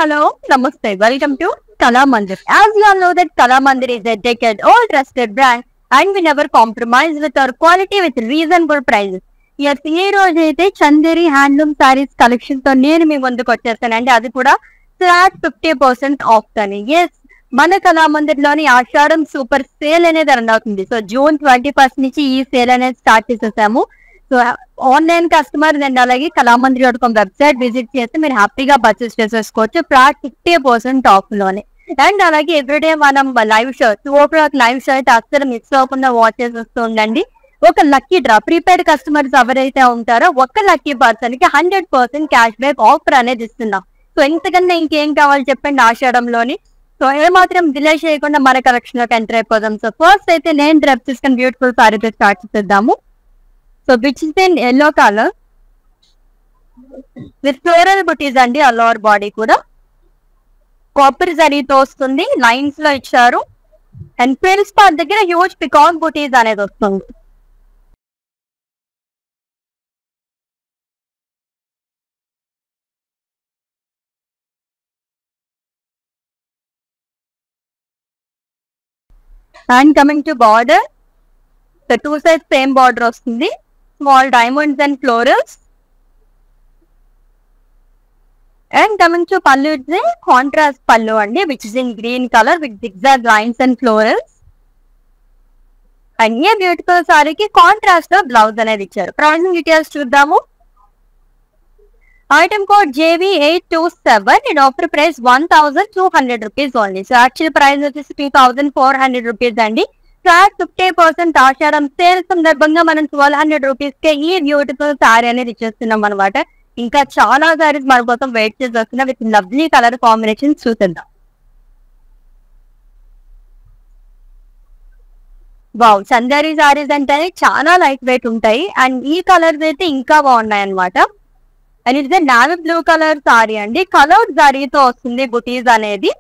hello, namaste. Welcome to Kala Mandir. As you all know that Kala Mandir is a decade-old trusted brand and we never compromise with our quality with reasonable prices. Yes, ఈ రోజు అయితే Chanderi handloom saris collection తో నేను మీ ముందుకు వచ్చేస్తానండి. అది కూడా flat 50% of అని. Yes, మన కళామందిర్ లోని ఆషాఢం సూపర్ సేల్ అనేది రన్ అవుతుంది. సో జూన్ 21 నుంచి ఈ సేల్ అనేది స్టార్ట్ చేసేసాము. సో ఆన్లైన్ కస్టమర్ అండ్ అలాగే కళామందిర్.com వెబ్సైట్ విజిట్ చేస్తే మీరు హ్యాపీగా పర్చేస్ చేసేసుకోవచ్చు ఫ్లాట్ 50% ఆఫ్ లోనే. అండ్ అలాగే ఎవ్రీడే మనం live show 2 o'clock live show అయితే అస్సలు మిస్ అవ్వకుండా వాచ్ చేసేస్తూ ఉండండి. ఒక లక్కీ డ్రా ప్రీపెయిడ్ కస్టమర్స్ ఎవరైతే ఉంటారో ఒక లక్కీ పర్సన్ కి 100% క్యాష్ బ్యాక్ ఆఫర్ అనేది ఇస్తున్నాం. సో ఇంతకన్నా ఇంకేం కావాలి చెప్పండి ఆషాఢంలోని. సో ఏమాత్రం డిలే చేయకుండా మన కలెక్షన్ లోకి ఎంటర్ అయిపోదాం. సో ఫస్ట్ అయితే నేను డ్రెప్ తీసుకుని బ్యూటిఫుల్ సారీతో స్టార్ట్ చేద్దాము. So which is in yellow colour with floral butis అండి. అల్లోవర్ బాడీ కూడా కాపర్ జరీతో వస్తుంది, లైన్స్ లో ఇచ్చారు. అండ్ ఫ్రిల్స్ పార్ట్ దగ్గర హ్యూజ్ పికాక్ బుటీస్ అనేది వస్తుంది. And coming to border, so 2 sides same border వస్తుంది. Small diamonds and florals. And coming to pallu, contrast pallu అండి which is in green colour with zigzag lines and florals. And ఈ beautiful సారీకి contrast లో blouse అనేది ఇచ్చారు. Pricing details చూద్దాము. Item code JV827 and offer price 1200 rupees only. So actual price వచ్చేసి 2400 rupees అండి. Flat 50% ఆషాఢం sale సందర్భంగా మనం 1200 రూపీస్ కే ఈ బ్యూటిఫుల్ సారీ అనేది ఇచ్చేస్తున్నాం అనమాట. ఇంకా చాలా సారీస్ మన కోసం వెయిట్ చేసి వస్తున్నాం విత్ లవ్లీ కలర్ కాంబినేషన్ చూద్దాం. వావ్, చందేరి సారీస్ అంటే చాలా లైట్ వెయిట్ ఉంటాయి అండ్ ఈ కలర్స్ అయితే ఇంకా బాగున్నాయి అనమాట. And it's navy blue colour sari అండి. కలర్ జరీతో వస్తుంది బుటీస్ అనేది,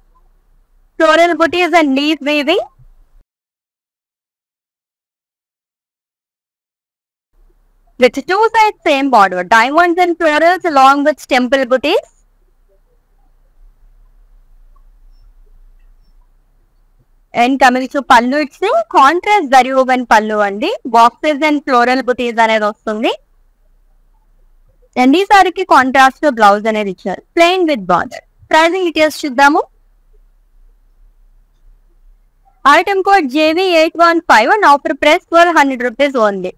floral butis and leaf weaving. With 2 sides same border, diamonds and florals along with temple booties. And coming to pallu, it's a contrast zari woven pallu andi. Boxes and floral booties అనేది వస్తుంది. And ఈ సారీకి contrast blouse అనేది ఇచ్చారు plain with border. Pricing details చూద్దాము. Item code JV815 and offer price 1200 rupees only.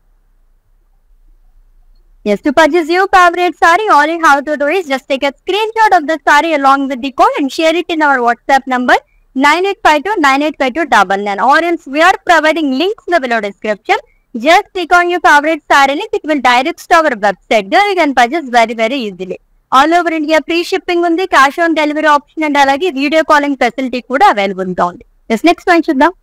Yes, to purchase your favorite saree, all you have to do is just take a screenshot of the saree along with the code and share it in our WhatsApp number 9852985299. Or else we are providing links in the below description. Just click on your favorite saree link, it will direct to our website. There you can purchase very easily. All over India free shipping ఉంది, cash on delivery option and అలాగే video calling facility కూడా available గా ఉంది. Next one చూద్దాం.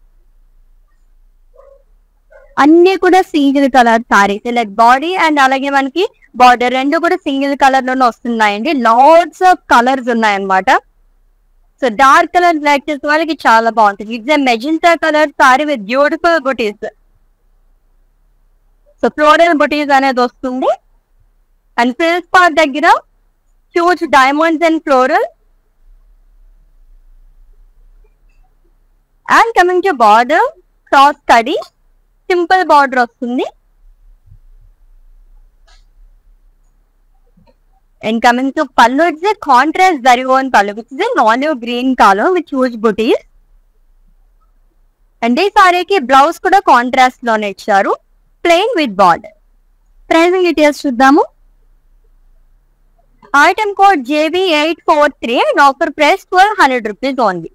అన్ని కూడా single colour saris, like body and అలాగే మనకి బార్డర్ రెండు కూడా సింగిల్ కలర్ లోనే వస్తున్నాయండి. లాట్స్ ఆఫ్ కలర్స్ ఉన్నాయన్నమాట. సో డార్క్ కలర్ లైక్ చేసే వాళ్ళకి చాలా బాగుంటుంది. It's a magenta colour sari with beautiful buttis. So floral బుటీస్ అనేది వస్తుంది. అండ్ ఫ్రిల్స్ పార్ట్ దగ్గర huge diamonds and floral. And coming to border, cross kadhi simple border వస్తుంది. And coming to pallu, it's a contrast zari woven pallu which is olive green colour with huge buties. And ఈ సారీకి blouse కూడా contrast లోనే ఇచ్చారు plain with border. Pricing details చూద్దాము. Item code JV843 and offer price 1200 rupees only.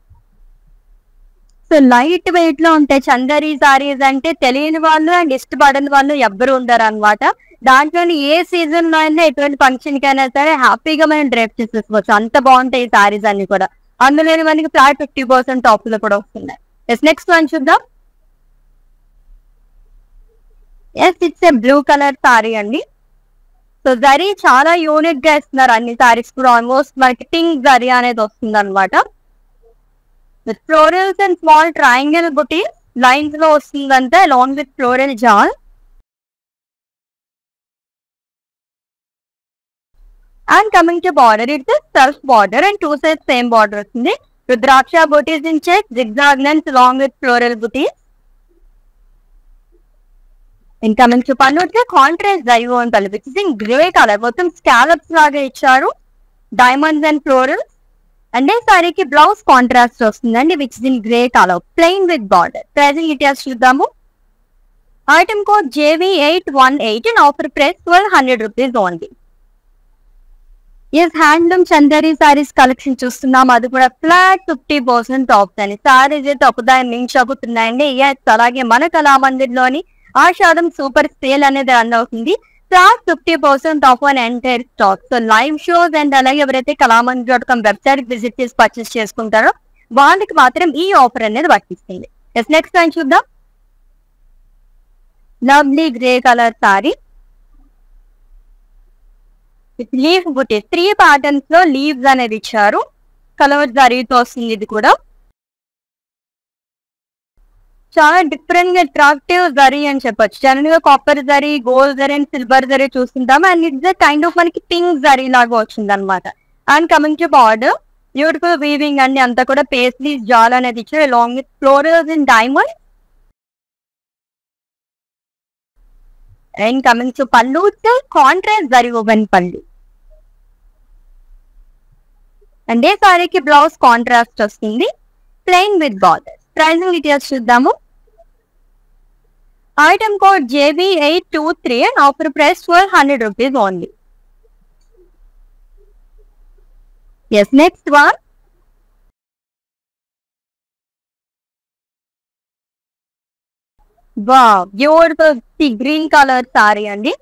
So light weight లో ఉంటాయి చందేరి సారీస్ అంటే తెలియని వాళ్ళు అండ్ ఇష్టపడని వాళ్ళు ఎవ్వరు ఉండరు అనమాట. దాంట్లో ఏ సీజన్ లో అయినా ఎటువంటి ఫంక్షన్ కైనా సరే హ్యాపీగా మనం డ్రైప్ చేసేసుకోవచ్చు. అంత బాగుంటాయి ఈ సారీస్ అన్ని కూడా. అందులో మనకి ఫ్లాట్ 50% ఆఫ్ లో కూడా వస్తున్నాయి. నెక్స్ట్ వన్ చూద్దాం. Yes, it's a blue colour sari అండి. సో జరీ చాలా యూనిక్ గా ఇస్తున్నారు అన్ని సారీస్ కూడా. ఆల్మోస్ట్ మార్కెటింగ్ జరీ అనేది వస్తుంది అనమాట. With florals and small triangle buti lines లో వస్తుందంటే along with floral jaal. And coming to border, it's a self border and two sides same border వస్తుంది. Rudraksha booties in check, zigzag length along with floral booties. And coming to pallu, it's a contrast zari on pallu, which is in grey color. మొత్తం scallops లాగా ఇచ్చారు, diamonds and florals. And then saree ki blouse contrast వస్తుందండి, which is in grey color, plain with border. Pricing details చూద్దాము. Item code JV818 and offer price 1200 rupees only. Yes, handloom Chanderi saris collection చూస్తున్నాం, అది కూడా flat 50% of అని. సారీస్ అయితే ఒకదాని మించి అవుతున్నాయండి. ఎస్, అలాగే మన కళామందిర్లోని ఆషాఢం సూపర్ సేల్ అనేది రన్ అవుతుంది. ఫ్లాట్ 50% ఆఫ్ అని entire stock. So live shows and అలాగే ఎవరైతే కళామందిర్.com వెబ్సైట్ విజిట్ చేసి పర్చేస్ చేసుకుంటారో వాళ్ళకి మాత్రం ఈ ఆఫర్ అనేది వర్తిస్తుంది. ఎస్, నెక్స్ట్ టైం చూద్దాం. Lovely grey colour sari with leaf buttis, 3 patterns లో లీవ్స్ అనేది ఇచ్చారు. కలర్ జరీతో వస్తుంది. ఇది కూడా చాలా డిఫరెంట్ గా అట్రాక్టివ్ జరీ అని చెప్పొచ్చు. జనరల్ గా copper zari, gold zari and silver zari చూస్తుంటాం. అండ్ ఇట్స్ కైండ్ ఆఫ్ మనకి పింక్ జరీ లాగా వచ్చింది అనమాట. And coming to border, beautiful weaving అండి, అంతా కూడా పేస్లీ జాల్ అనేది ఇచ్చారు along with florals in diamond. And coming to pallu, contrast zari woven pallu. And a సారీకి బ్లౌజ్ కాంట్రాస్ట్ వస్తుంది, plain with border. Pricing details చూద్దాము. Item code JV823 and offer price 1200 rupees only. Yes, next one. Wow, beautiful green color saree అండి.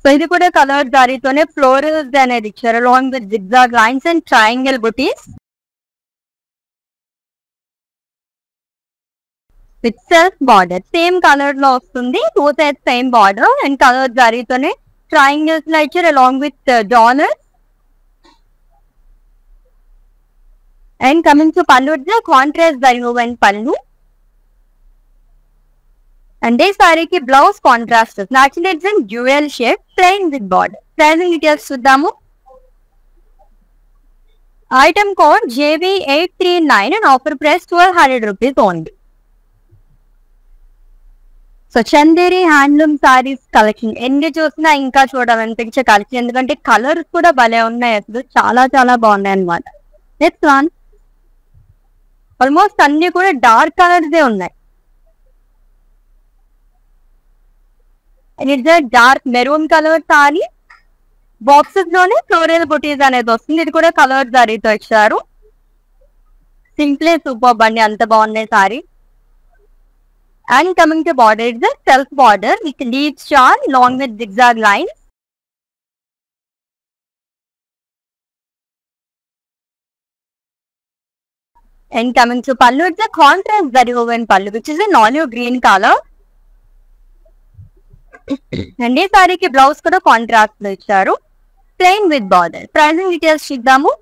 So ఇది కూడా colour సారీతోనే florals అనేది ఇచ్చారు along with zigzag lines and triangle buties with self border. Same colour లో వస్తుంది, 2 sides same border and colour సారీతోనే triangles లో ఇచ్చారు along with dollars. And coming to pallu, contrast zari woven pallu. And ఈ సారీకి blouse contrast actually it's in dual shade, plain with border. Pricing details చూద్దాము. Item code JV839 and offer price 1200 rupees only. So Chanderi handloom saris collection ఎన్ని చూసినా ఇంకా చూడాలనిపించే collection, ఎందుకంటే colours కూడా భలే ఉన్నాయి, అసలు చాలా చాలా బాగున్నాయి అనమాట. నెక్స్ట్ వన్, ఆల్మోస్ట్ అన్ని కూడా డార్క్ కలర్స్ ఉన్నాయి. It's dark maroon colour sorry, boxes లోనే ఫ్లోరల్ బుటీస్ అనేది వస్తుంది. ఇది కూడా కలర్ సారీతో ఇచ్చారు. సింప్లీ సూపర్ బండి, అంత బాగున్నాయి sorry. And coming to border, it's a self border with leaves charm along with zigzag lines. And coming to pallu, it's a contrast zari woven pallu, which is an olive green color. And this saree ki blouse kuda contrast lo icharu, plain with border. Pricing details చూద్దాము.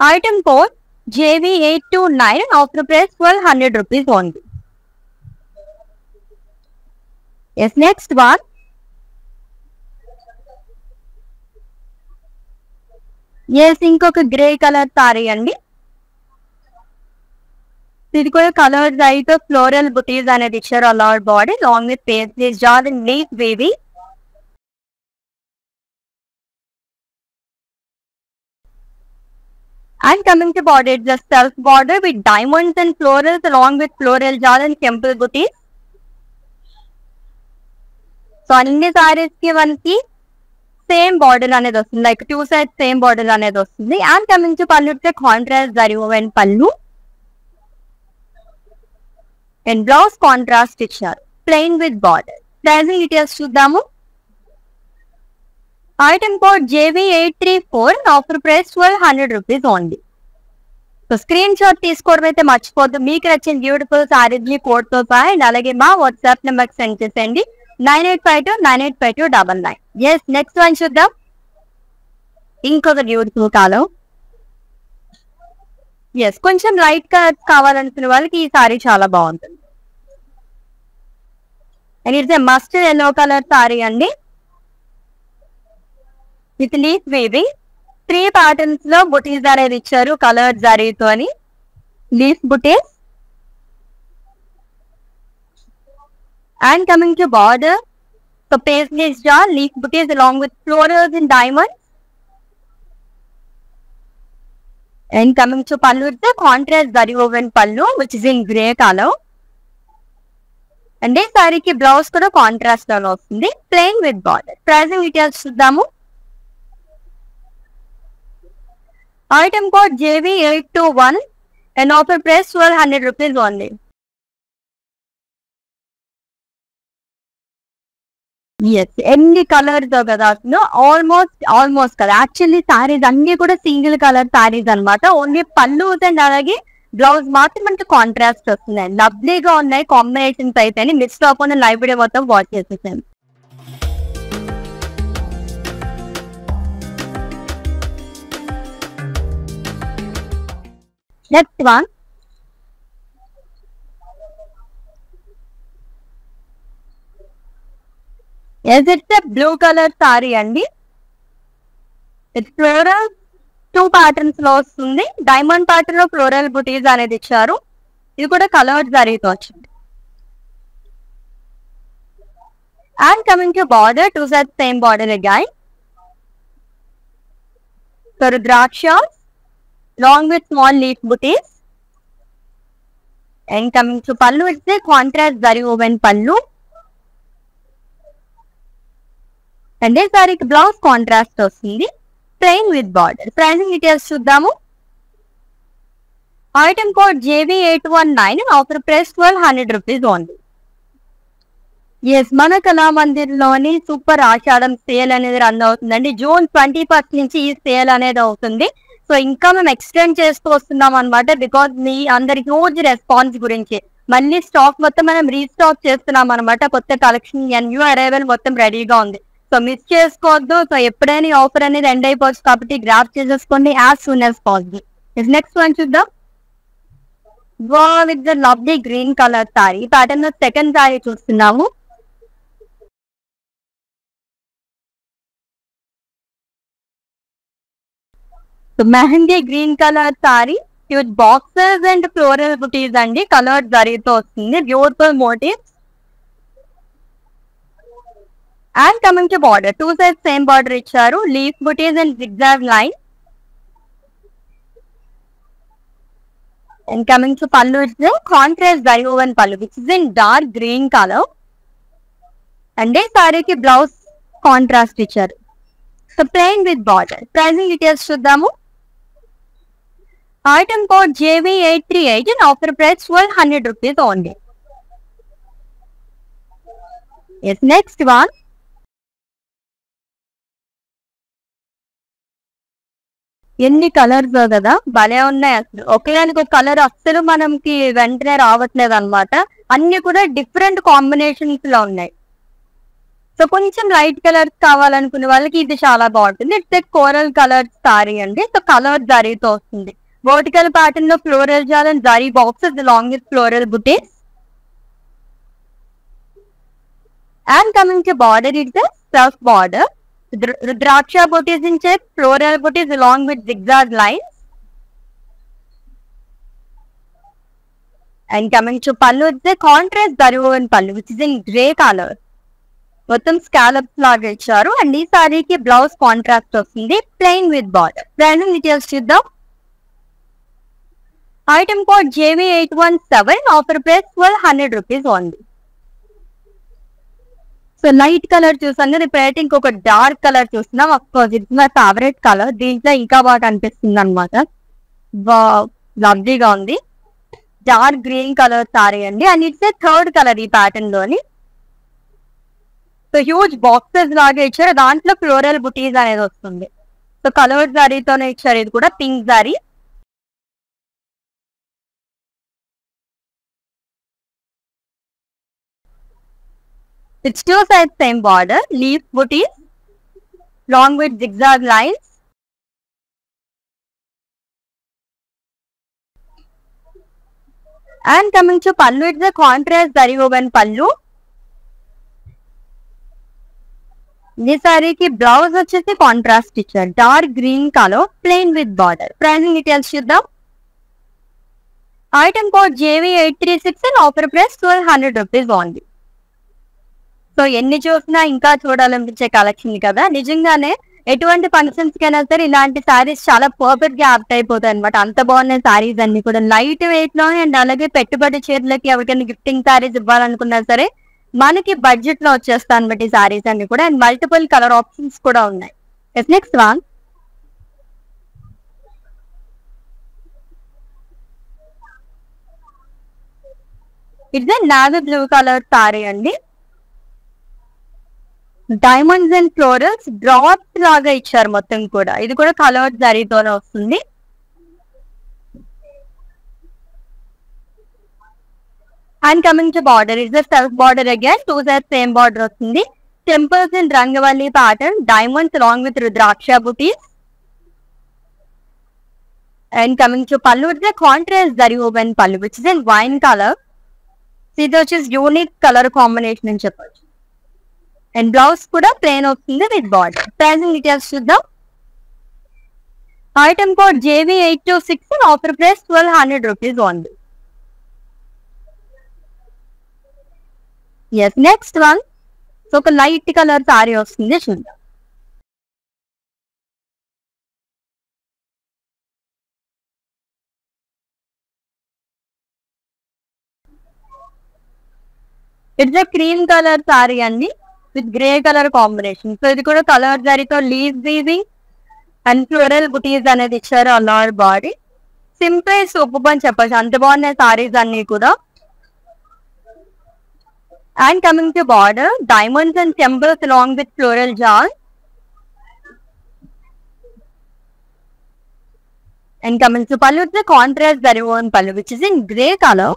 Item code JV829 and offer price 1200 rupees only. Yes, next one. Yes, ఇంకొక grey colour sari అండి. ఇది కూడా colour అయితే floral బుటీస్ అనేది ఇచ్చారు అలార్ body long with paisley jaal and leaf wavy. And coming to border, it's a self border with diamonds and florals along with floral jal and temple booties. So అన్ని సారీస్ కి మనకి సేమ్ బార్డర్ అనేది వస్తుంది, like 2 sides same border అనేది వస్తుంది. And coming to pallu, contrast zari woven pallu and blouse contrast ఇచ్చారు, plain with border. Pricing details చూద్దాము. Item code JV834 offer price 1200 rupees only. So screen shot తీసుకోవడం అయితే మర్చిపోద్దు. మీకు నచ్చిన బ్యూటిఫుల్ సారీస్ కోడ్ తో సహా అండ్ అలాగే మా వాట్సాప్ నెంబర్ సెండ్ చేసేయండి 9852985299. ఎస్, నెక్స్ట్ వన్ చూద్దాం. ఇంకొక బ్యూటిఫుల్ కాలం. ఎస్, కొంచెం లైట్ కలర్స్ కావాలనుకునే వాళ్ళకి ఈ సారీ చాలా బాగుంటుంది. And it's A mustard yellow colour sari అండి విత్ లీఫ్ వీవింగ్. 3 ప్యాటర్న్స్ లో బుటీస్ అనేది ఇచ్చారు కలర్ జరీతో అని. Leaf buttis. And coming to border, so paisley style leaf bouquets along with florals and diamonds. And coming to pallu, it's a contrast zari woven pallu which is in grey color. And this saree ki blouse kuda contrast lo vastundi, plain with border. Pricing details chudamu. Item code JV821 and offer price 1200 rupees only. Yes, ఎన్ని colours కదా అసలు almost కదా. Actually saris అన్ని కూడా single colour saris అనమాట. Only పళ్ళు and అలాగే blouse మాత్రం మనకి కాంట్రాస్ట్ వస్తున్నాయి. లవ్లీగా ఉన్నాయి కాంబినేషన్స్ అయితే. మిస్ అవ్వకుండా లైవ్ వీడియో మొత్తం వాచ్ చేసేసాను. Next one, yes, it's a blue color saree అండి. It's floral 2 patterns లో వస్తుంది. డైమండ్ ప్యాటర్న్ లో ఫ్లోరల్ బుటీస్ అనేది ఇచ్చారు. ఇది కూడా కలర్డ్ జరీతో వచ్చింది. And coming to border, 2 sides same border again. So rudraksha long with small leaf buttis. And coming to pallu, it's a contrast zari woven pallu. And సారీకి బ్లౌజ్ కాంట్రాస్ట్ వస్తుంది, plain with border. Pricing details చూద్దాము. Item code JV819 offer price 1200 rupees only. Yes, మన కళామందిర్లోని super Ashadham sale అనేది run అవుతుందండి. June 21st నుంచి ఈ sale అనేది అవుతుంది. సో ఇంకా మేము ఎక్స్టెండ్ చేస్తూ వస్తున్నాం అనమాట. బికాజ్ మీ అందరి హ్యూజ్ రెస్పాన్స్ గురించి మళ్ళీ స్టాక్ మొత్తం మనం రీస్టాక్ చేస్తున్నాం అనమాట. కొత్త కలెక్షన్ న్యూ అరైవల్ మొత్తం రెడీగా ఉంది. సో మిస్ చేసుకోవద్దు. సో ఎప్పుడైనా ఆఫర్ అనేది ఎండ్ అయిపోవచ్చు కాబట్టి గ్రాప్ చేసేసుకోండి as soon as possible. Next one చూద్దాం. With the lovely green colour sari pattern లో సెకండ్ సారీ చూస్తున్నాము. So mehndi green colour sari with boxes and floral butis అండి. కలర్ జరీతో వస్తుంది, beautiful motifs. And coming to border, 2 sides same border ఇచ్చారు. Leaf buttis and zigzag line. And coming to pallu, it's a contrast zari woven pallu which is in dark green color. And this saree ki blouse contrast ఇచ్చారు. So plain with border. Pricing details చూద్దాము. Item code JV838 and offer price 1200 rupees only. Yes, next one. ఎన్ని colours కదా, భలే ఉన్నాయి అసలు. ఒకేదానికి ఒక colour అస్సలు మనకి వెంటనే రావట్లేదు అనమాట. అన్ని కూడా డిఫరెంట్ కాంబినేషన్స్ లో ఉన్నాయి. సో కొంచెం లైట్ కలర్స్ కావాలనుకునే వాళ్ళకి ఇది చాలా బాగుంటుంది. ఇట్స్ కోరల్ కలర్ సారీ అండి. సో కలర్ జరీతో వస్తుంది. వర్టికల్ ప్యాటర్న్ లో floral jaal and zari boxes long with floral butis. And coming to border, it's self border. Rudraksha booties in check, floral booties along with zigzag lines. And coming to pallu, it's a contrast zari woven pallu which is in grey color. మొత్తం scallops లాగా ఇచ్చారు. And ఈ సారీకి blouse contrast వస్తుంది, plain with border. Branding details చూద్దాం. Item code JV817 offer price 1200 rupees only. So light colour చూసాను కదా, ఇప్పుడైతే ఇంకొక డార్క్ కలర్ చూస్తున్నాం. Of course it's my favourite colour. దీంట్లో ఇంకా బాగా అనిపిస్తుంది అనమాట. లవ్లీగా ఉంది. డార్క్ గ్రీన్ కలర్ సారీ అండి. And it's a third colour ఈ ప్యాటర్న్ లోని. సో హ్యూజ్ బాక్సెస్ లాగా ఇచ్చారు, దాంట్లో ఫ్లోరల్ బుటీస్ అనేది వస్తుంది. సో కలర్ సారీతోనే ఇచ్చారు. ఇది కూడా pink sorry. It's 2 sides same border, leaf booties, long with zigzag lines. And coming to pallu, it's a contrast zari woven pallu. ఈ సారీకి బ్లౌజ్ వచ్చేసి కాంట్రాస్ట్ ఇచ్చారు, dark green colour, plain with border. Pricing details చూద్దాం. Item code JV836 and offer price 1200 rupees only. So ఎన్ని చూసినా ఇంకా చూడాలనిపించే collection కదా. నిజంగానే ఎటువంటి ఫంక్షన్స్ కైనా సరే ఇలాంటి సారీస్ చాలా పర్ఫెక్ట్ గా యాప్ట్ అయిపోతాయి అనమాట. అంత బాగున్నాయి సారీస్ అన్ని కూడా, లైట్ వెయిట్ లో. అండ్ అలాగే పెట్టుబడి చీరలకి ఎవరికైనా గిఫ్టింగ్ సారీస్ ఇవ్వాలనుకున్నా సరే మనకి బడ్జెట్ లో వచ్చేస్తా అనమాట ఈ సారీస్ అన్ని కూడా. అండ్ మల్టిపుల్ కలర్ ఆప్షన్స్ కూడా ఉన్నాయి. Next one, it's navy blue colour sari అండి. డైమండ్స్ అండ్ ఫ్లోరల్స్ డ్రాప్స్ లాగా ఇచ్చారు మొత్తం కూడా. ఇది కూడా కలర్ జరీతోనే వస్తుంది. And coming to border, is the self border again, 2 sides same border వస్తుంది. Temples in rangavalli pattern, diamonds along with rudraksha butis. And coming to pallu, it's the contrast zari open pallu which is in wine colour. ఇది వచ్చేసి unique colour combination అని చెప్పొచ్చు. And blouse కూడా plain వస్తుంది with border. Pricing details చూద్దాం. Item code JV826 and offer price 1200 rupees only. Yes, next one, so ఒక light colour sari వస్తుంది చూద్దాం. It's a cream colour sari అండి with grey colour combination. So ఇది కూడా కలర్ జరీతో లీవ్ వీవింగ్ అండ్ ఫ్లోరల్ బుటీస్ అనేది ఇచ్చారు అల్లార్ బాడీ. సింపుల్ సూపర్ అని చెప్పచ్చు, అంత బాగున్నాయి సారీస్ అన్ని కూడా. And coming to border, diamonds and temples along with floral jaal. And coming to pallu, it's contrast zari woven pallu which is in grey colour.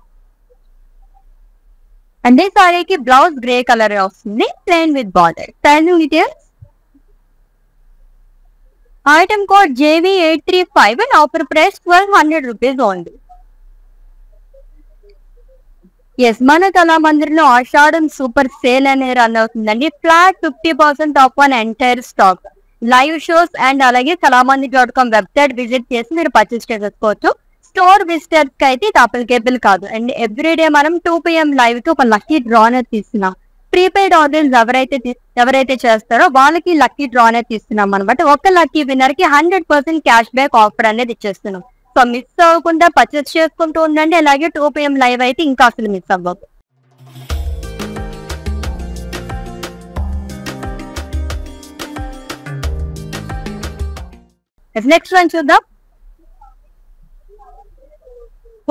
And ఈ సారీకి బ్లౌజ్ గ్రే కలర్ వస్తుంది, plain with border. Pricing details. Item code JV835 and offer price 1200 rupees only. Yes, మన కళామందిర్లో Ashadham super sale అనేది run అవుతుందండి. Flat 50% off on entire stock. Live shows and అలాగే కళామందిర్.com website visit చేసి మీరు పర్చేస్ చేసేసుకోవచ్చు. Store visitors కి అయితే ఇది అప్లికేబుల్ కాదు. అండ్ ఎవ్రీడే మనం 2 PM లైవ్ కి ఒక లక్కీ డ్రా అనేది తీస్తున్నాం. ప్రీపెయిడ్ ఆడియన్స్ ఎవరైతే చేస్తారో వాళ్ళకి లక్కీ డ్రా అనేది తీస్తున్నాం అనమాట. ఒక లక్కీ విన్నర్ కి 100% క్యాష్ బ్యాక్ ఆఫర్ అనేది ఇచ్చేస్తున్నాం. సో మిస్ అవ్వకుండా పర్చేస్ చేసుకుంటూ ఉండండి. అలాగే 2 PM లైవ్ అయితే ఇంకా అసలు మిస్ అవ్వదు. నెక్స్ట్ వన్ చూద్దాం.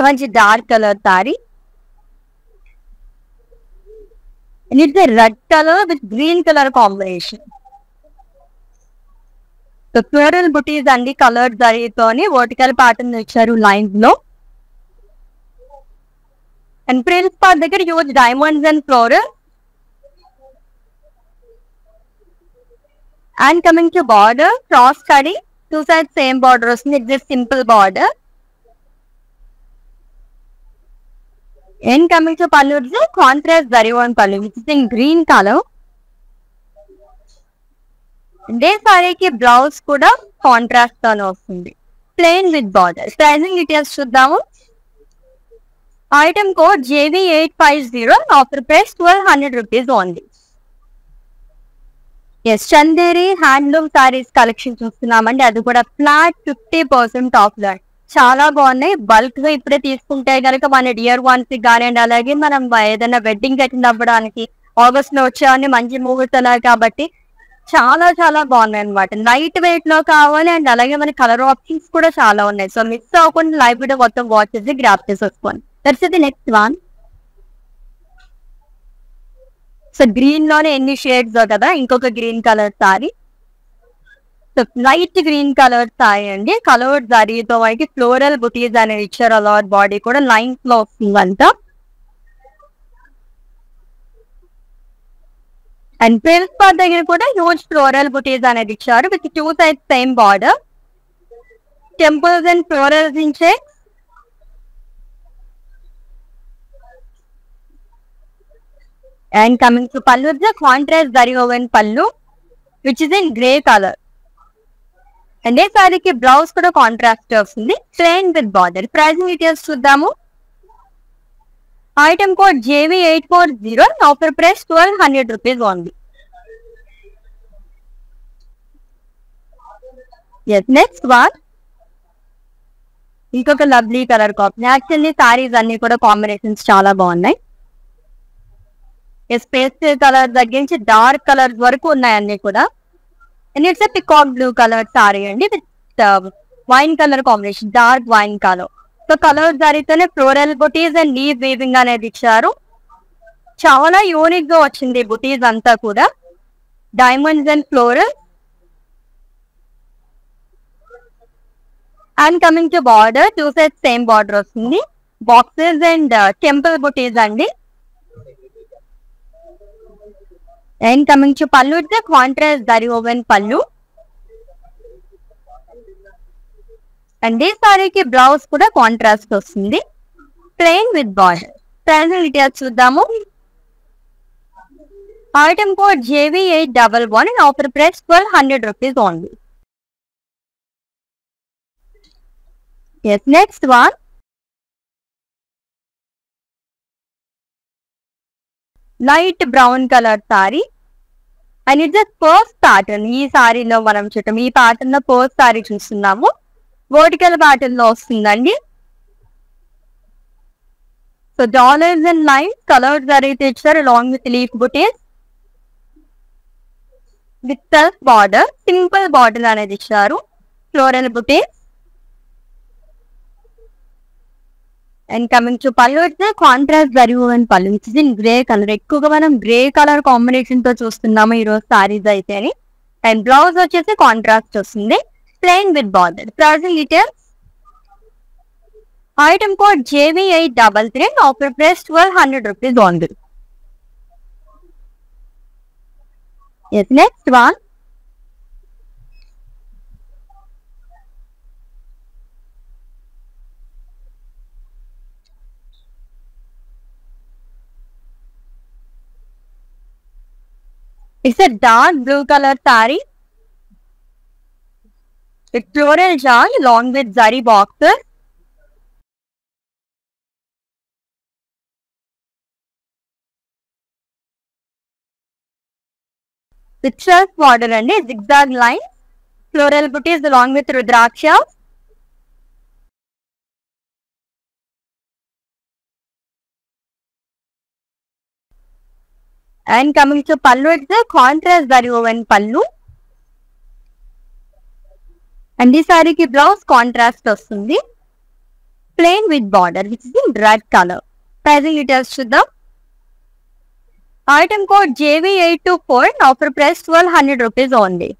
మంచి dark colour sorry, it's red colour with green colour combination. So floral butis అండి కలర్ జరీతోని వర్టికల్ ప్యాటర్న్ ఇచ్చారు లైన్స్ లో. అండ్ ప్రిన్స్ పార్ట్ దగ్గర use diamonds and floral. And coming to border, cross kadhi, 2 sides same border వస్తుంది. It's simple border. And coming to pallu, it's a contrast zari one pallu which is in green color. This saree ki blouse kuda contrast tone vastundi, plain with borders. Pricing details chuddaamu. Item code JV850 and offer price 1200 rupees only. Yes, Chanderi handloom sarees collection చూస్తున్నామండి. అది కూడా flat 50% of లో. చాలా బాగున్నాయి. Bulk గా ఇప్పుడే తీసుకుంటే కనుక మన డియర్ వన్స్ కి కానివ్వండి, అలాగే మనం ఏదైనా వెడ్డింగ్ అటెండ్ అవ్వడానికి ఆగస్ట్ లో వచ్చేవన్నీ మంచి ముహూర్తాలు కాబట్టి చాలా చాలా బాగున్నాయి అనమాట. లైట్ వెయిట్ లో కావాలి అండ్ అలాగే మన కలర్ ఆప్షన్స్ కూడా చాలా ఉన్నాయి. సో మిస్ అవ్వకుండా లైవ్ వీడియో మొత్తం వాచ్ చేసి గ్రాప్ చేసేసుకోండి. That's the next one. So green లోనే ఎన్ని షేడ్స్ కదా, ఇంకొక green colour sari. So light green colour sari అండి. కలర్ జరీతో మనకి ఫ్లోరల్ బుటీస్ అనేది ఇచ్చారు. అలార్ బాడీ కూడా లైన్స్ లో వస్తుంది అంతా. అండ్ ప్రిన్స్ పార్ట్ దగ్గర కూడా హ్యూజ్ ఫ్లోరల్ బుటీస్ అనేది ఇచ్చారు with 2 sides same border. Temples and florals in checks. And coming to pallu, the contrast zari woven pallu. Which is in grey colour. And ఈ సారీకి బ్లౌజ్ కూడా కాంట్రాస్ట్ వస్తుంది, plain with border. Pricing details చూద్దాము. Item code JV840, offer price 1200 rupees only. Next one ఇంకొక lovely colour combination. Actually saris అన్ని కూడా combinations చాలా బాగున్నాయి. స్పేస్ కలర్ తగ్గించి డార్క్ కలర్ వరకు ఉన్నాయి అన్ని కూడా. And it's peacock blue colour sari అండి with wine colour combination, dark wine colour. So colour సారీతోనే floral butis and leaf weaving అనేది ఇచ్చారు. చాలా యూనిక్ గా వచ్చింది బుటీస్ అంతా కూడా. Diamonds and floral. And coming to border, two side same border వస్తుంది. బాక్సెస్ అండ్ టెంపుల్ బుటీస్ అండి. And coming to pallu, it's contrast zari woven pallu. And ఈ సారీకి బ్లౌజ్ కూడా కాంట్రాస్ట్ వస్తుంది, plain with border. Pricing details చూద్దాము. Item code JV811, offer price 1200 rupees only. Next one light brown colour sorry and it's purse pattern. ఈ సారీలో మనం చూడటం, ఈ ప్యాటర్న్ లో పర్స్ సారీ చూస్తున్నాము. వర్టికల్ ప్యాటర్న్ లో వస్తుందండి. So dollars and line colour అయితే ఇచ్చారు, along with leaf buttis with self border. Simple border అనేది ఇచ్చారు, floral butis. And coming to pallu, it's contrast zari woven pallu which is in grey colour. ఎక్కువగా మనం గ్రే కలర్ కాంబినేషన్ తో చూస్తున్నాము ఈ రోజు సారీస్ అయితే. అండ్ బ్లౌజ్ వచ్చేసి కాంట్రాస్ట్ వస్తుంది, plain with border. Pricing details. Item code JV833, offer price 1200 rupees only. Next one it's a dark blue color saree with floral jar along with zari boxes. With self border and zigzag lines, floral booties along with rudraksha. And coming to pallu, it's a contrast zari woven pallu. And this saree ki blouse contrast vastundi, plain with border which is in red color. Pricing details chuddam. Item code JV824, offer price 1200 rupees only.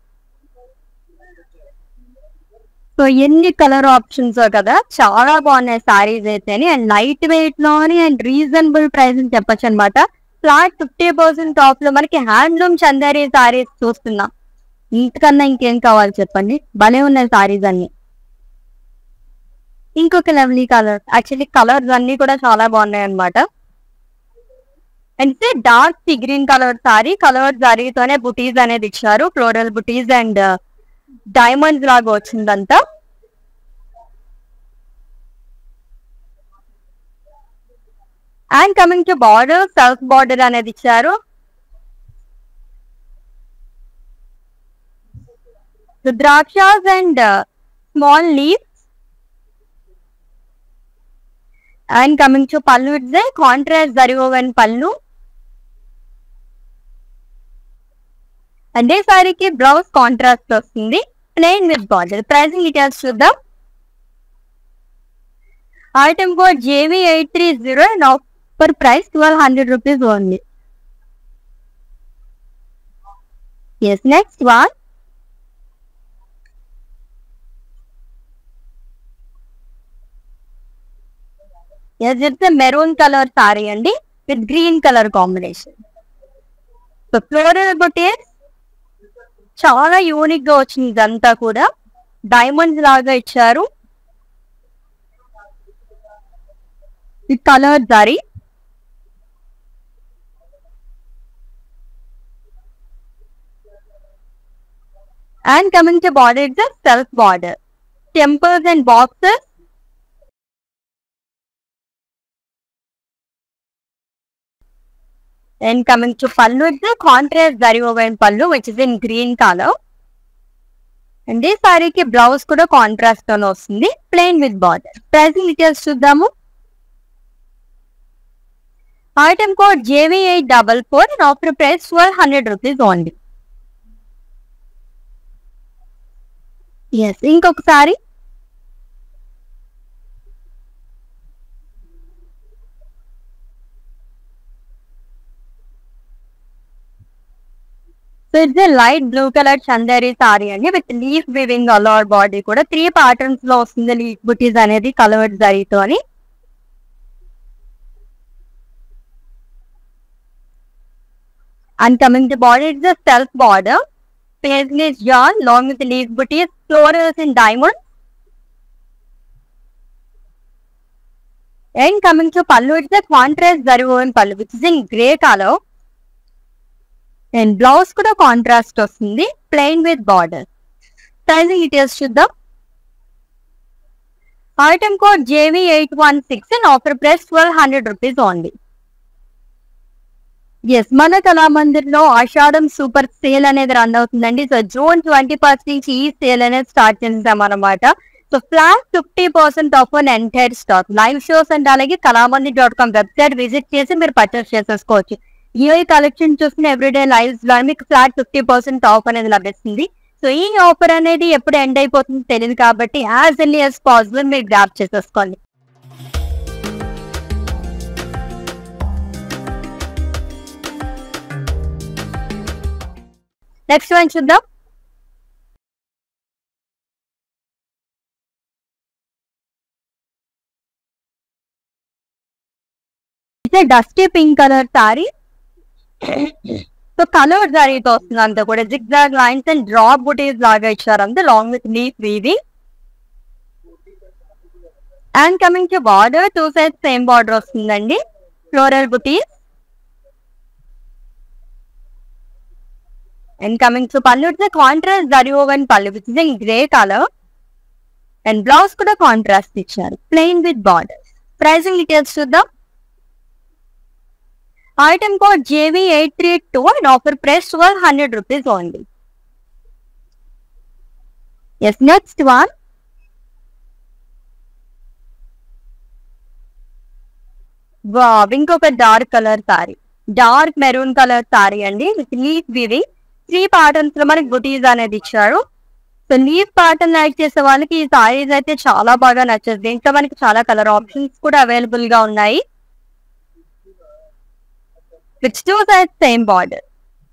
So ఎన్ని colour options కదా, చాలా బాగున్నాయి సారీస్ అయితే. And light weight లోని and reasonable price అని చెప్పొచ్చు అనమాట. Flat 50% of లో మనకి హ్యాండ్లూమ్ చందేరి సారీస్ చూస్తున్నాం. ఇంతకన్నా ఇంకేం కావాలి చెప్పండి, భలే ఉన్నాయి సారీస్ అన్ని. ఇంకొక లవ్లీ కలర్, యాక్చువల్లీ కలర్స్ అన్ని కూడా చాలా బాగున్నాయి అనమాట. And dark sea green colour sari, colour సారీతోనే బుటీస్ అనేది ఇచ్చారు, ఫ్లోరల్ బుటీస్ అండ్ డైమండ్స్ లాగా వచ్చిందంతా. And coming to border, self border అనేది ఇచ్చారు. Rudrakshas and small leaves. And coming to pallu, it's contrast zari woven pallu. And ఈ సారీకి బ్లౌజ్ కాంట్రాస్ట్ వస్తుంది, plain with border. Pricing details చూద్దాం. Item code JV830 and offer price 1200 rupees only. Yes, next one. Yes, it's a maroon color saree andi with green color combination. So floral bouquets చాలా unique గా వచ్చింది. ఇదంతా కూడా diamonds లాగా ఇచ్చారు. ఈ colour zari. And coming to border, it's a self border. Temples and boxes. And coming to pallu, it's a contrast zari woven pallu, which is in green color. And this saree ki blouse kuda contrast tone vastundi, plain with border. Pricing details chuddaamu. Item code JV844 and offer price 1200 rupees only. Yes, ఇంకొకసారి so it's light blue colour Chanderi sari అండి with leaf weaving all over body కూడా 3 patterns లో వస్తుంది leaf బుటీస్ అనేది coloured జరీతో అని. And coming to border, it's a self border. Paisley yarn along with leaf booties, florals in diamond. And coming to pallu, it's a contrast zari woven pallu which is in grey color. And blouse kuda contrast vastundi, plain with border. Pricing details chuddam. Item code JV816 and offer price 1200 rupees only. Yes మన కళామందిర్ లో ఆషాఢం super sale అనేది run అవుతుందండి. So June 20 నుంచి ఈ sale అనేది start చేస్తాం అనమాట. So flat 50% off on entire stock. Live shows and అలాగే kalamandir.com వెబ్సైట్ విజిట్ చేసి మీరు పర్చేస్ చేసేసుకోవచ్చు. ఈ కలెక్షన్ చూసిన ఎవ్రీడే లైవ్స్ లో మీకు ఫ్లాట్ 50% ఆఫ్ అనేది లభిస్తుంది. సో ఈ ఆఫర్ అనేది ఎప్పుడు ఎండ్ అయిపోతుందో తెలియదు కాబట్టి యాజ్ ఎర్లీ యాజ్ పాసిబుల్ మీరు గ్రాప్ చేసేసుకోండి. నెక్స్ట్ వన్ చూద్దాం. Dusty pink colour sari. So colour సారీతో వస్తుంది అంతా కూడా జిగ్జాగ్ లైన్స్ అండ్ డ్రాప్ బుటీస్ లాగా ఇచ్చారు అంతా long with leaf weaving. And coming to border 2 sides same border వస్తుందండి floral buttis. And coming to pallu, it's a contrast zari woven pallu which is in grey color. And blouse kuda contrast icharu, plain with borders. Pricing details chuddam. Item code JV832 and offer price 1200 rupees only. Yes, next one. Wow, inkoka dark color saree. Dark maroon color saree andi with leaf weaving. 3 patterns లో మనకి బుటీస్ అనేది ఇచ్చారు. So leaf pattern like చేసే వాళ్ళకి ఈ సారీస్ అయితే చాలా బాగా నచ్చేది. దీంట్లో మనకి చాలా కలర్ ఆప్షన్స్ కూడా అవైలబుల్ గా ఉన్నాయి. With 2 sides same border.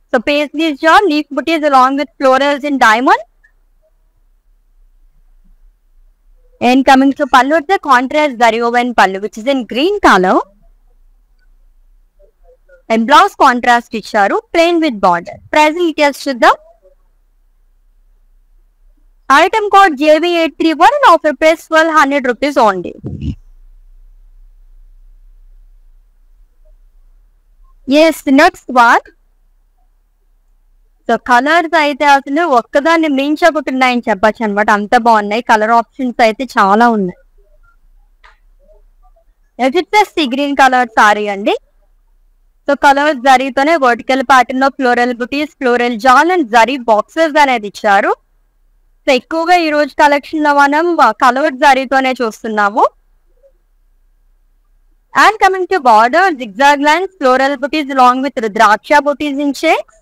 So paisley జాన్ leaf butis along with florals in diamond. And coming to pallu, the contrast zari woven pallu which is in green colour. And blouse contrast ఇచ్చారు, plain with border. Pricing details చూద్దాం. Item code JV831 and offer price 1200 rupees only. Yes, next one. So colours అయితే అసలు ఒక్కదాన్ని మించకుంటున్నాయని చెప్పచ్చు అనమాట, అంత బాగున్నాయి. Colour options అయితే చాలా ఉన్నాయి. సీ గ్రీన్ కలర్ సారీ అండి. సో కలర్స్ జరీతోనే వర్టికల్ ప్యాటర్న్ లో floral buttis, floral jaal and zari boxes అనేది ఇచ్చారు. సో ఎక్కువగా ఈ రోజు కలెక్షన్ లో మనం కలర్స్ జరీతోనే చూస్తున్నాము. And coming to border, zigzag lines, floral butis along with rudraksha butis in shakes.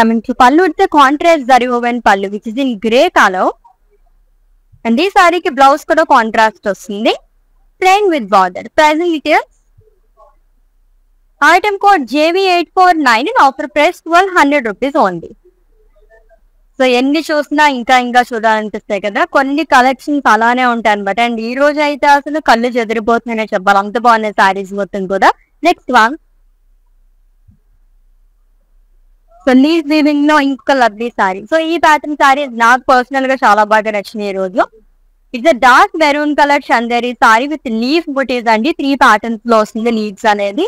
Coming to pallu, it's contrast zari woven pallu which is in grey colour. And ఈ సారీకి బ్లౌజ్ కూడా కాంట్రాస్ట్ వస్తుంది, plain with border. Pricing details. Item code JV849 and offer price 1200 rupees only. So ఎన్ని చూసినా ఇంకా ఇంకా చూడాలనిపిస్తాయి కదా, కొన్ని కలెక్షన్స్ అలానే ఉంటాయి అనమాట. అండ్ ఈ రోజు అయితే అసలు కళ్ళు చెదిరిపోతున్నాయని చెప్పాలి, అంత బాగున్నాయి సారీస్ మొత్తం కూడా. Next one. So leaf weaving లో ఇంకొక లవ్లీ సారీ. సో ఈ ప్యాటర్న్ సారీ నాకు పర్సనల్ గా చాలా బాగా నచ్చినాయి ఈ రోజు. It's a dark maroon colour Chanderi sorry with leaf బుటీస్ అండి. 3 ప్యాటర్న్స్ లో వస్తుంది లీవ్స్ అనేది.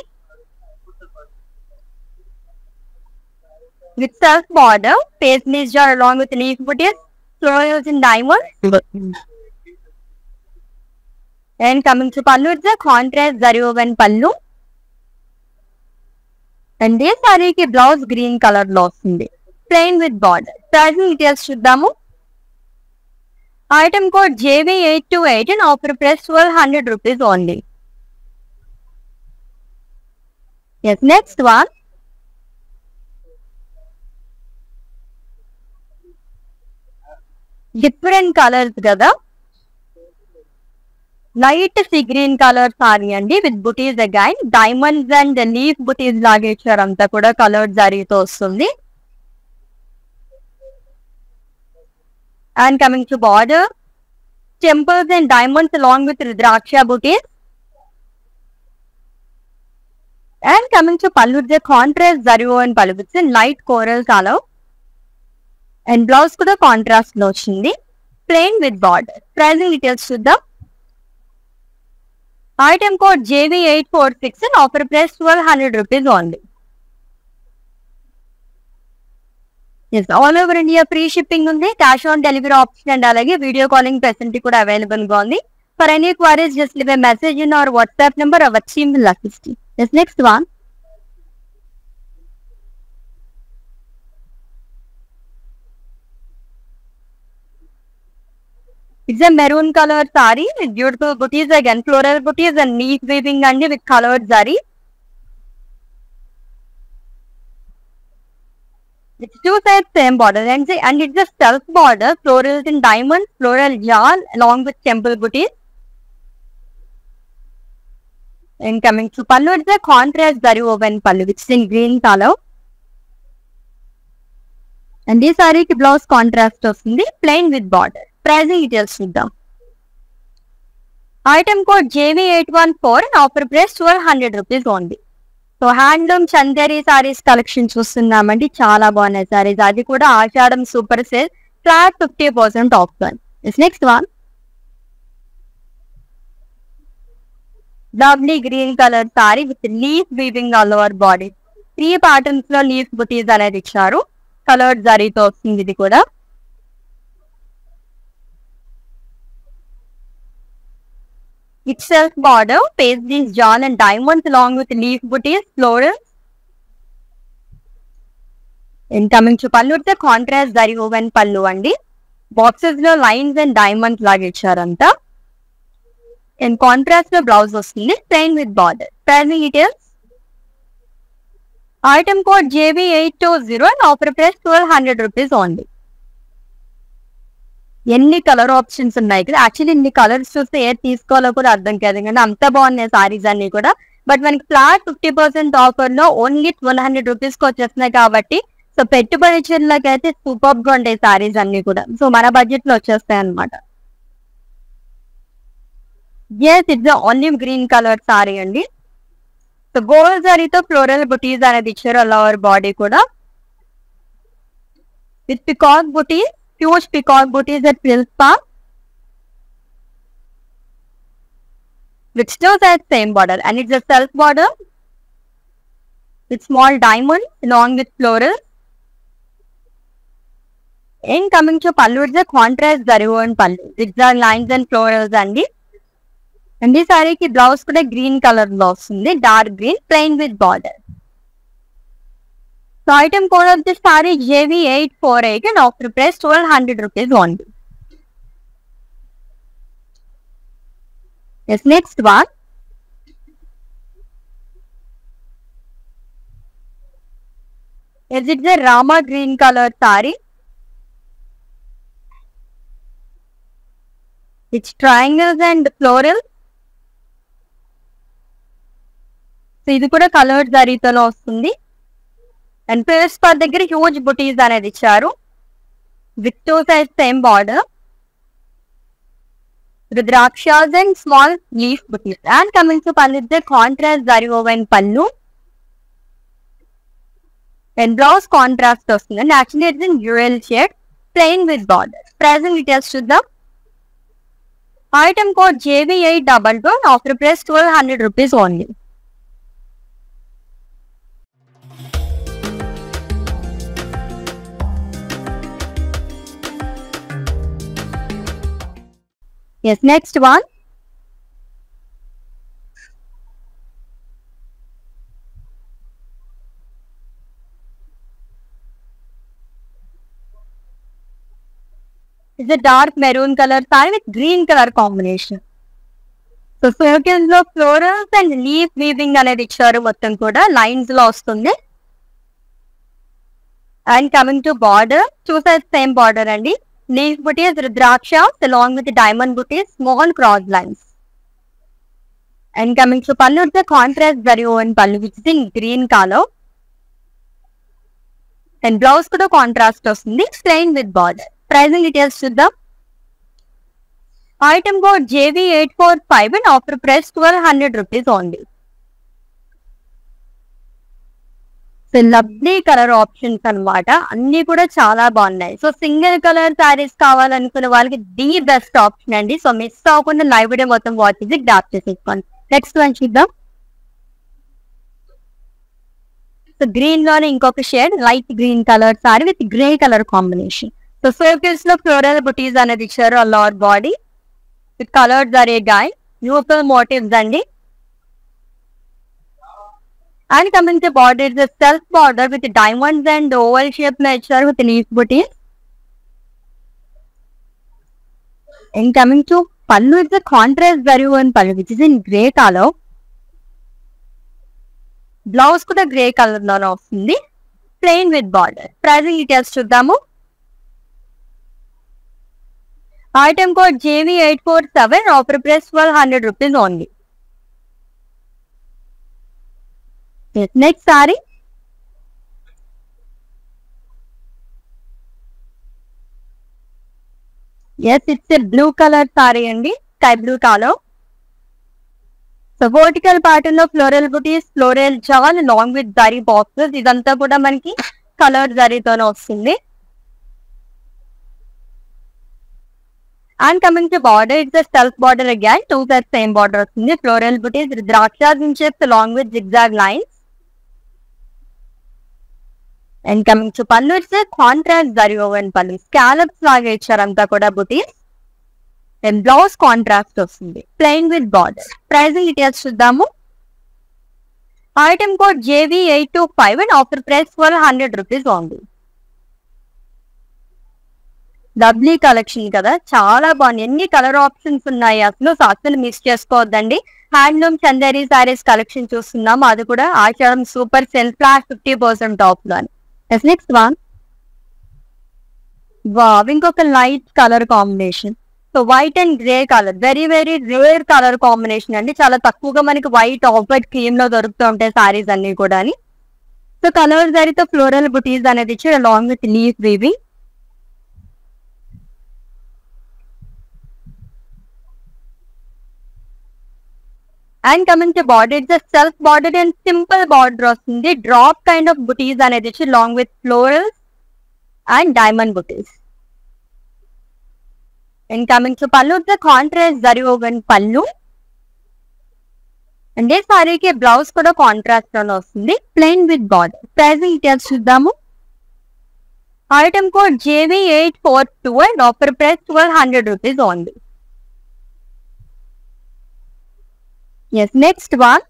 with self border, paisley jar along with leaf booties, florals in diamonds. And coming to pallu, it's a contrast zari woven pallu. And this saree ki blouse green color lo vastundi, plain with border. Pricing details chuddaamu. Item code JV828 and offer price 1200 rupees only. Yes, next one. Different colors kada. Light sea green color saree andi with booties again. Diamonds and leaf booties laga icharu anta kuda colored saree tho vastundi. And coming to border, temples and diamonds along with Rudraksha booties. And coming to pallu, the contrast zari woven pallu, it's in light coral color. And blouse kuda contrast lo vachindi, plain with border. Pricing details chuddam. Item code JV846 and offer price 1200 rupees only. Yes, all over India free shipping undi, cash on delivery option and alage video calling facility kuda available ga undi. For any queries, just leave a message in our WhatsApp number, our team will assist you. Yes, next one. It's a maroon color saree with beautiful booties again, floral booties and leaf weaving and with colored zari. It's two sides same border and it's a self border, florals in diamonds, floral yarn along with temple booties. And coming to pallu, it's a contrast zari woven pallu, which is in green color. And this saree ki blouse contrast vastundi, plain with border. Pricing details chuddam. Item code JV814 and offer price 1200 rupees only. So handloom chanderi sarees collection చూస్తున్నామండి, చాలా బాగున్నాయి sarees. అది కూడా ఆషాఢం super sale, flat 50% off one. This next one. Lovely green color saree with leaf weaving all over body. 3 patterns లో leaf booties అనేది ఇచ్చారు. Colored zari తో వస్తుంది ఇది కూడా. It's self border, paisley's yarn and diamonds along with leaf booties, florals. And coming to pallu, it's a contrast zari woven pallu andi. Boxes lo lines and diamonds laga ichcharanta. In contrast lo blouse vastundi, plain with border. Pricing details. Item code JV820 and offer price 1200 rupees only. ఎన్ని colour options ఉన్నాయి కదా, actually ఇన్ని colours చూస్తే ఏది తీసుకోవాలో కూడా అర్థం కాదు కానీ అంత బాగున్నాయి సారీస్ అన్ని కూడా. బట్ మనకి ఫ్లాట్ 50% ఆఫర్ లో ఓన్లీ 1200 రూపీస్ కి వచ్చేస్తున్నాయి కాబట్టి సో పెట్టుబడి చీరలకి అయితే సూపర్ గా ఉంటాయి సారీస్ అన్ని కూడా. సో మన బడ్జెట్ లో వచ్చేస్తాయి అనమాట. Yes, it's olive green colour sari అండి. సో గోల్డ్ సారీతో ఫ్లోరల్ బుటీస్ అనేది ఇచ్చారు ఆల్ ఓవర్ బాడీ కూడా with peacock butis. Huge peacock booties at Prince Park. With still that same border and it's a self border with small diamonds along with florals. In coming to pallu, it's a contrast zari woven pallu. Zigzag lines and florals and this saree ki blouse kuda green color blouse undi, dark green, plain with border. So item code of this saree JV848 and offer price 1200 rupees only. Yes, next one. Yes, it's a Rama green color saree. It's triangles and florals. So ఇది కూడా colored saree తో వస్తుంది. And first part దగ్గర huge butis అనేది ఇచ్చారు with two size same border, rudrakshas and small leaf buttis. And coming to pallu, contrast zari woven pallu and blouse contrast వస్తుంది. And actually it's in dual shade, plain with border. Pricing details చూద్దాం. Item code JV822 offer price 1200 rupees only. Yes, next one. It's a dark maroon color saree with green color combination. So circles లో florals and leaf weaving అనేది ఇచ్చారు, మొత్తం కూడా lines లో వస్తుంది. And coming to border, చూసారు same border అండి. Leaf butis rudraksha along with diamond butis, small cross lines. And coming to pallu, the contrast zari woven pallu which is in green colour. And blouse కూడా contrast వస్తుంది, plain with border. Pricing details చూద్దాం. Item code JV845 and offer price 1200 rupees only. So lovely colour options అన్నమాట, అన్ని కూడా చాలా బాగున్నాయి. So single colour saris కావాలనుకునే వాళ్ళకి ది బెస్ట్ ఆప్షన్ అండి. సో మిస్ అవ్వకుండా లైవ్ వీడియో మొత్తం వాచ్ చేసి గ్రాప్ చేసేసుకోండి. నెక్స్ట్ వన్ చూద్దాం. సో గ్రీన్ లోనే ఇంకొక shade, light green colour sari with grey colour combination. So circles లో ఫ్లోరల్ బుటీస్ అనేది ఇచ్చారు, all over body with colored zari guy, beautiful motifs andi. And coming to border, the self border with diamonds and oval shape nature with leaf booties. And coming to pallu, it's a contrast zari one pallu which is in grey color. Blouse kuda grey color lo vastundi, plain with border. Pricing details chudamu. Item code JV847, offer price 1200 rupees only. Yes, next saree. Yes, it's a blue color saree andi, sky blue color. So vertical pattern of floral booties, floral jawal along with zari boxes. Idantha kuda manaki colored zari tone vastundi. And coming to border, it's a self border again, two sets same border వస్తుంది. Floral booties, రుద్రాక్షస్ in shapes along with zigzag lines. And coming to pallu, it's a contrast zari woven pallu, scallops లాగా ఇచ్చారు అంతా కూడా booties. And blouse contrast వస్తుంది, plain with border. Pricing details చూద్దాము. Item code JV825 and offer price 1200 rupees only. Lovely collection కదా, చాలా బాగుంది. ఎన్ని కలర్ ఆప్షన్స్ ఉన్నాయి అసలు, అసలు మిస్ చేసుకోవద్దండి. హ్యాండ్లూమ్ చందేరి సారీస్ కలెక్షన్ చూస్తున్నాము, అది కూడా ఆచారం సూపర్ సెల్ ఫ్లాట్ 50% ఆఫ్ లో. నెక్స్ట్ వన్, వావ్, ఇంకొక light colour combination. So white and grey colour, very very rare colour combination అండి. చాలా తక్కువగా మనకి వైట్ ఆఫ్ వైట్ క్రీమ్ లో దొరుకుతూ ఉంటాయి సారీస్ అన్ని కూడా. సో కలర్ జరితో ఫ్లోరల్ బుటీస్ అనేది ఇచ్చి along with leaf weaving. And coming to border, it's a self border and simple border వస్తుంది. Drop kind of booties అనేది ఇచ్చి along with florals and diamond booties. And coming to pallu, the contrast zari woven pallu. And this సారీకి blouse కూడా contrast లో వస్తుంది, plain with border. Pricing details చూద్దాము. Item code JV842 and offer price 1200 rupees only. Yes, next one.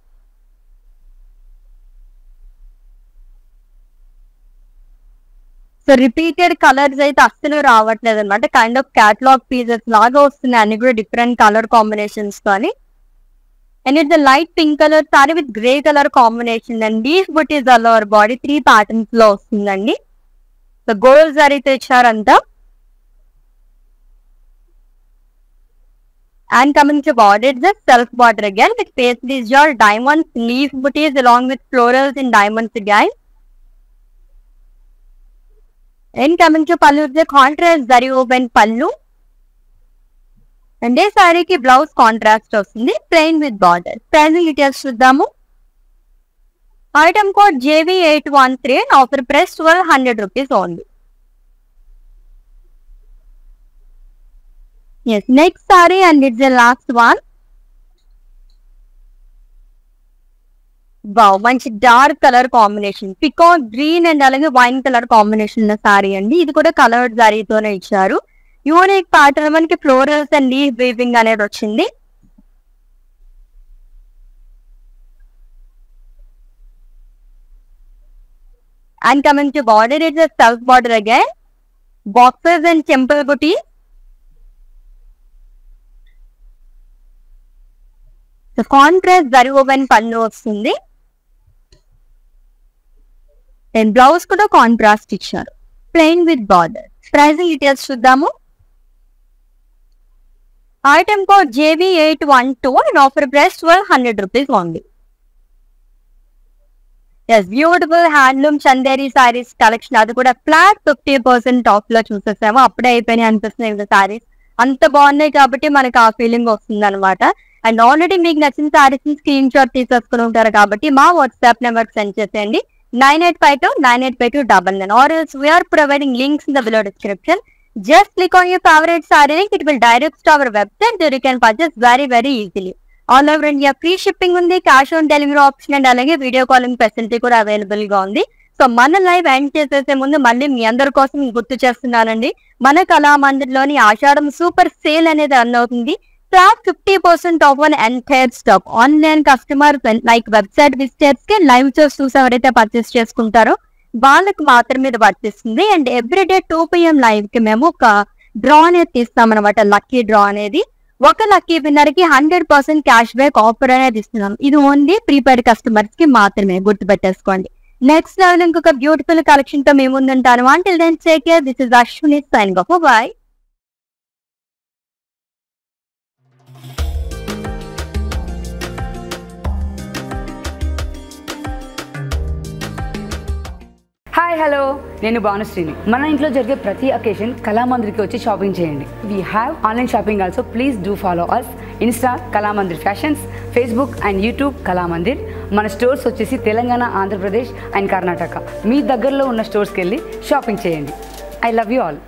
So repeated colours అయితే అస్సలు రావట్లేదు అనమాట, kind of catalogue pieces లాగా వస్తున్నాయి అన్ని కూడా డిఫరెంట్ కలర్ కాంబినేషన్స్ కానీ. And it's light pink colour sari with grey colour combination and leaf buttis all over body 3 patterns లో వస్తుందండి. సో గోల్డ్ జరీతో ఇచ్చారంతా. And coming to border, it's a self border again with paisley jewel, diamonds, leaf booties along with florals and diamonds again. And coming to pallu, it's a contrast zari woven pallu. And this saree ki blouse contrast వస్తుంది, plain with border. Pricing details చూద్దాము. Item code JV813 and offer price 1200 rupees only. Yes, next saree and it's the last one. Wow, మంచి dark colour combination, peacock green and అలాగే wine colour combination ఉన్న sorry అండి. ఇది కూడా coloured సారీతోనే ఇచ్చారు. Unique pattern మనకి florals and leaf weaving అనేది వచ్చింది. And coming to border, it's a self border again. Boxes and temple booty. The contrast zari woven pallu vasundi. Then blouse kuda contrast icharu. Plain with border. Pricing details chudamu. Item code JV812 and offer price 1200 rupees only. Yes, beautiful handloom Chanderi saris collection. అది కూడా flat 50% of లో చూసేసాము. అప్పుడే అయిపోయినాయి అనిపిస్తున్నాయి కదా సారీస్. అంత బాగున్నాయి కాబట్టి మనకి ఆ ఫీలింగ్ వస్తుంది అనమాట. అండ్ ఆల్రెడీ మీకు నచ్చిన సారీస్ స్క్రీన్ షాట్ తీసేసుకుని ఉంటారు కాబట్టి మా వాట్సాప్ నెంబర్ సెండ్ చేసేయండి 9852985299 or else we are providing links in the below description. Just click on your favorite saree link. It will direct to our website where you can purchase very easily. All over India free shipping ఉంది, cash on delivery option and అలాగే video calling facility కూడా available గా ఉంది. So మన live end చేసేసే ముందు మళ్ళీ మీ అందరి కోసం గుర్తు చేస్తున్నానండి, మన కళామందిర్లోని ఆషాఢం సూపర్ సేల్ అనేది రన్ అవుతుంది. Flat 50% off on entire stock. Online customers like website visitors కి లైవ్ షోస్ చూసి ఎవరైతే పర్చేస్ చేసుకుంటారో వాళ్ళకి మాత్రమే ఇది వర్తిస్తుంది. అండ్ ఎవ్రీడే 2 PM లైవ్ కి మేము ఒక డ్రా అనేది తీస్తాం అనమాట, లక్కీ డ్రా అనేది. ఒక లక్కీ విన్నర్ కి 100% క్యాష్ బ్యాక్ ఆఫర్ అనేది ఇస్తున్నాం. ఇది ఓన్లీ ప్రీపెయిడ్ కస్టమర్స్ కి మాత్రమే, గుర్తుపెట్టేసుకోండి. నెక్స్ట్ లెవెల్ ఇంకొక బ్యూటిఫుల్ కలెక్షన్ తో మేము ముందుంటాను. Until then take care. This is Ashwini signing off. Bye. Hi hello, నేను భానుశ్రీని. మన ఇంట్లో జరిగే ప్రతి అకేషన్ కళామందిర్కి వచ్చి షాపింగ్ చేయండి. We have online shopping also. Please do follow us insta Kalamandir fashions, Facebook and YouTube Kalamandir. మన స్టోర్స్ వచ్చేసి తెలంగాణ, ఆంధ్రప్రదేశ్ అండ్ కర్ణాటక. మీ దగ్గరలో ఉన్న స్టోర్స్కి వెళ్ళి షాపింగ్ చేయండి. I love you all.